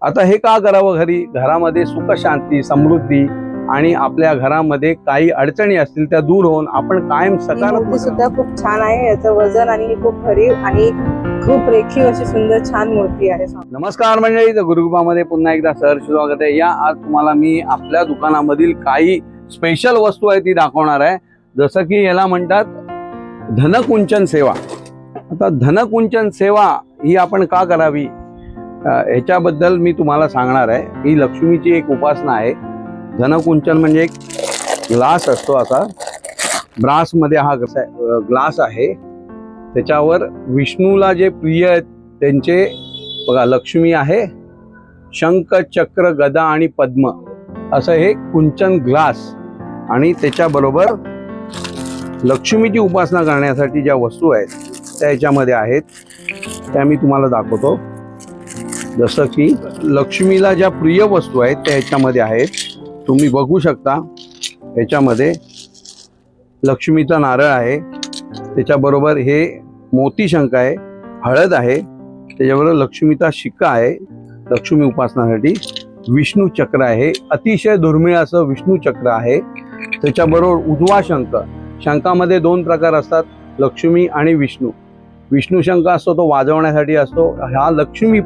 आता हे का करावं घरी? घरामध्ये सुख शांती समृद्धी आणि आपल्या घरामध्ये काही अडचणी असतील त्या दूर होऊन आपण कायम सकारात्मक सुद्धा खूप छान आहे. याचं वजन आणि खूप भरीव आणि खूप रेखीव अशी सुंदर छान मूर्ती आहे. नमस्कार मंडळी, तर गुरुकृपामध्ये पुन्हा एकदा सहर्ष स्वागत आहे. या आज तुम्हाला मी आपल्या दुकानामधील काही स्पेशल वस्तू आहे ती दाखवणार आहे. जसं की याला म्हणतात धनकुंचन सेवा. आता धनकुंचन सेवा ही आपण का करावी ह्याच्याबद्दल मी तुम्हाला सांगणार आहे. ही लक्ष्मीची एक उपासना आहे. धनकुंचन म्हणजे एक ग्लास असतो, असा ब्रासमध्ये हा कसा ग्लास आहे. त्याच्यावर विष्णूला जे प्रिय आहेत त्यांचे बघा लक्ष्मी आहे, शंख चक्र गदा आणि पद्म असं हे कुंचन ग्लास. आणि त्याच्याबरोबर लक्ष्मीची उपासना करण्यासाठी ज्या वस्तू आहेत त्या याच्यामध्ये आहेत, त्या मी तुम्हाला दाखवतो. जसं की लक्ष्मीला ज्या प्रिय वस्तू आहेत त्या ह्याच्यामध्ये आहेत. तुम्ही बघू शकता ह्याच्यामध्ये लक्ष्मीचा नारळ आहे, त्याच्याबरोबर हे मोती शंख आहे, हळद आहे, त्याच्याबरोबर लक्ष्मीचा शिक्का आहे लक्ष्मी उपासनासाठी, विष्णू चक्र आहे, अतिशय दुर्मिळ असं विष्णू चक्र आहे. त्याच्याबरोबर उजवा शंख, शंखामध्ये दोन प्रकार असतात, लक्ष्मी आणि विष्णू. विष्णू शंख असतो तो वाजवण्यासाठी असतो, हा लक्ष्मी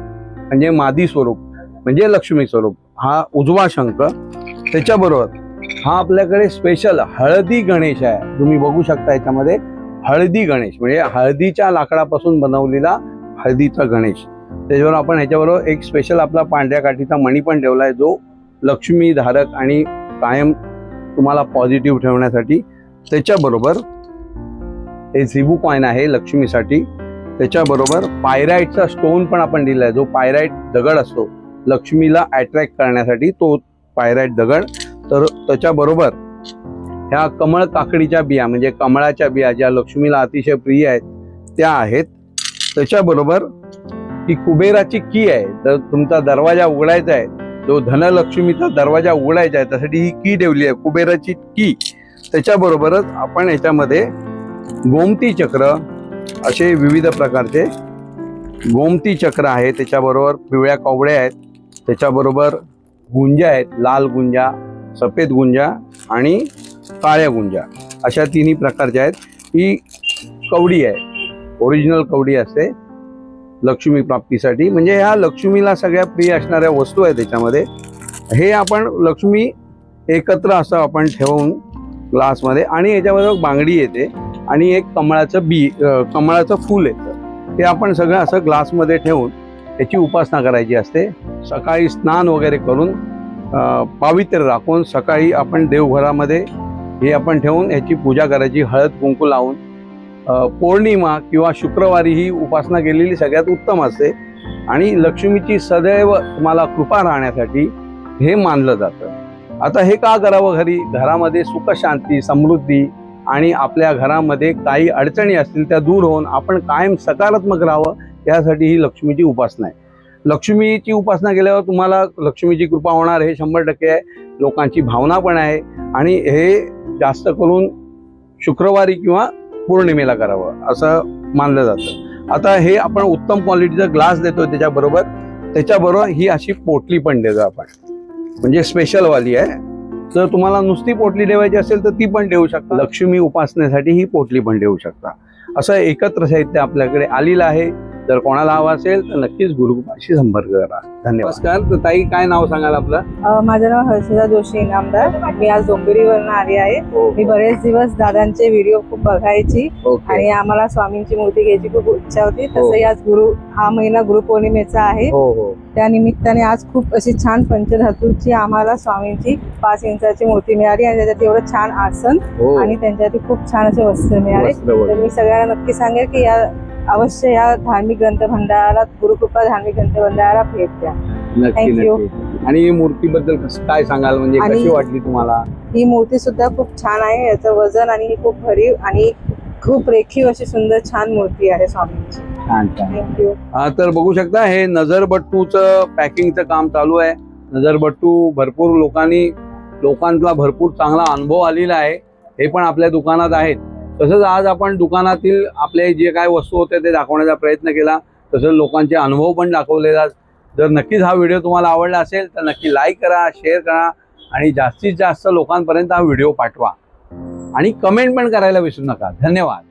म्हणजे मादी स्वरूप म्हणजे लक्ष्मी स्वरूप हा उजवा शंख. त्याच्याबरोबर हा आपल्याकडे स्पेशल हळदी गणेश आहे. तुम्ही बघू शकता याच्यामध्ये हळदी गणेश म्हणजे हळदीच्या लाकडापासून बनवलेला हळदीचा गणेश. त्याच्याबरोबर आपण ह्याच्याबरोबर एक स्पेशल आपला पांढऱ्या काठीचा मणी पण ठेवला आहे, जो लक्ष्मी धारक आणि कायम तुम्हाला पॉझिटिव्ह ठेवण्यासाठी. त्याच्याबरोबर हे झिबू कॉइन आहे लक्ष्मीसाठी. त्याच्याबरोबर पायराईटचा स्टोन पण आपण दिला आहे, जो पायराईट दगड असतो लक्ष्मीला अट्रॅक्ट करण्यासाठी, तो पायराईट दगड. तर त्याच्याबरोबर ह्या कमळ काकडीच्या बिया म्हणजे कमळाच्या बिया ज्या लक्ष्मीला अतिशय प्रिय आहेत त्या आहेत. त्याच्याबरोबर ही कुबेराची की आहे. तर तुमचा दरवाजा उघडायचा आहे, जो धनलक्ष्मीचा दरवाजा उघडायचा आहे त्यासाठी ही की ठेवली आहे, कुबेराची की. त्याच्याबरोबरच आपण याच्यामध्ये गोमती चक्र असे विविध प्रकारचे गोमती चक्र आहे, त्याच्याबरोबर पिवळ्या कवड्या आहेत, त्याच्याबरोबर गुंजा आहेत, लाल गुंजा, सफेद गुंजा आणि काळ्या गुंजा अशा तिन्ही प्रकारच्या आहेत. ही कवडी आहे, ओरिजिनल कवडी असते लक्ष्मी प्राप्तीसाठी. म्हणजे ह्या लक्ष्मीला सगळ्या प्रिय असणाऱ्या वस्तू आहेत त्याच्यामध्ये. हे आपण लक्ष्मी एकत्र असं आपण ठेवून ग्लासमध्ये, आणि याच्याबरोबर बांगडी येते आणि एक कमळाचं फूल येतं. ते आपण सगळं असं ग्लासमध्ये ठेवून याची उपासना करायची असते. सकाळी स्नान वगैरे करून पावित्र्य राखून सकाळी आपण देवघरामध्ये हे आपण ठेवून याची पूजा करायची, हळद कुंकू लावून. पौर्णिमा किंवा शुक्रवारी ही उपासना केलेली सगळ्यात उत्तम असते आणि लक्ष्मीची सदैव तुम्हाला कृपा राहण्यासाठी हे मानलं जातं. आता हे का करावं घरी? घरामध्ये सुख शांती समृद्धी आणि आपल्या घरामध्ये काही अडचणी असतील त्या दूर होऊन आपण कायम सकारात्मक राहावं यासाठी ही लक्ष्मीची उपासना आहे. लक्ष्मीची उपासना केल्यावर तुम्हाला लक्ष्मीची कृपा होणार हे 100% आहे. लोकांची भावना पण आहे आणि हे जास्त करून शुक्रवारी किंवा पौर्णिमेला करावं असं मानलं जातं. आता हे आपण उत्तम क्वालिटीचा ग्लास देतो, त्याच्याबरोबर ही अशी पोटली पण देतो आपण, म्हणजे स्पेशलवाली आहे. जर तुम्हाला नुसती पोटली ठेवायची असेल तर ती पण ठेवू शकता, लक्ष्मी उपासनेसाठी ही पोटली पण ठेवू शकता. असं एकत्र साहित्य आपल्याकडे आलेलं आहे. जर कोणाला हवा असेल तर नक्कीच गुरुकृपाशी संपर्क करा. धन्यवाद. नमस्कार. तर ताई, काय नाव सांगाल आपलं? माझं नाव हर्षदा जोशी इनामदार. मी आज डोंबिवलीवरून आली आहे. मी बरेच दिवस दादांचे व्हिडिओ खूप बघायची आणि आम्हाला स्वामींची मूर्ती घ्यायची खूप इच्छा होती. तसंही आज हा महिना गुरुपौर्णिमेचा आहे. त्या निमित्ताने आज खूप अशी छान पंचधातूची आम्हाला स्वामींची 5 इंचाची मूर्ती मिळाली आणि त्याच्यात एवढं छान आसन आणि त्यांच्यासाठी खूप छान असे वस्त्र मिळाले. तर मी सगळ्यांना नक्की सांगेल की अवश्य या धार्मिक ग्रंथ भंडाराला, गुरुकृपा धार्मिक ग्रंथ भंडाराला भेट द्या. थँक्यू. आणि ही मूर्तीबद्दल काय सांगाल, म्हणजे कशी वाटली तुम्हाला? ही मूर्ती सुद्धा खूप छान आहे. याचं वजन आणि खूप भरीव आणि खूप रेखीव अशी सुंदर छान मूर्ती आहे स्वामींची. थँक्यू. तर बघू शकता हे नजरबट्टूचं पॅकिंगचं काम चालू आहे. नजरबट्टू भरपूर लोकांचा भरपूर चांगला अनुभव आलेला आहे. हे पण आपल्या दुकानात आहेत. तसंच आज आपण दुकानातील आपले जे काय वस्तू होते ते दाखवण्याचा प्रयत्न केला. तसंच लोकांचे अनुभव पण दाखवले. जर नक्कीच हा व्हिडिओ तुम्हाला आवडला असेल तर नक्की लाईक करा, शेअर करा आणि जास्तीत जास्त लोकांपर्यंत हा व्हिडिओ पाठवा आणि कमेंट पण करायला विसरू नका. धन्यवाद.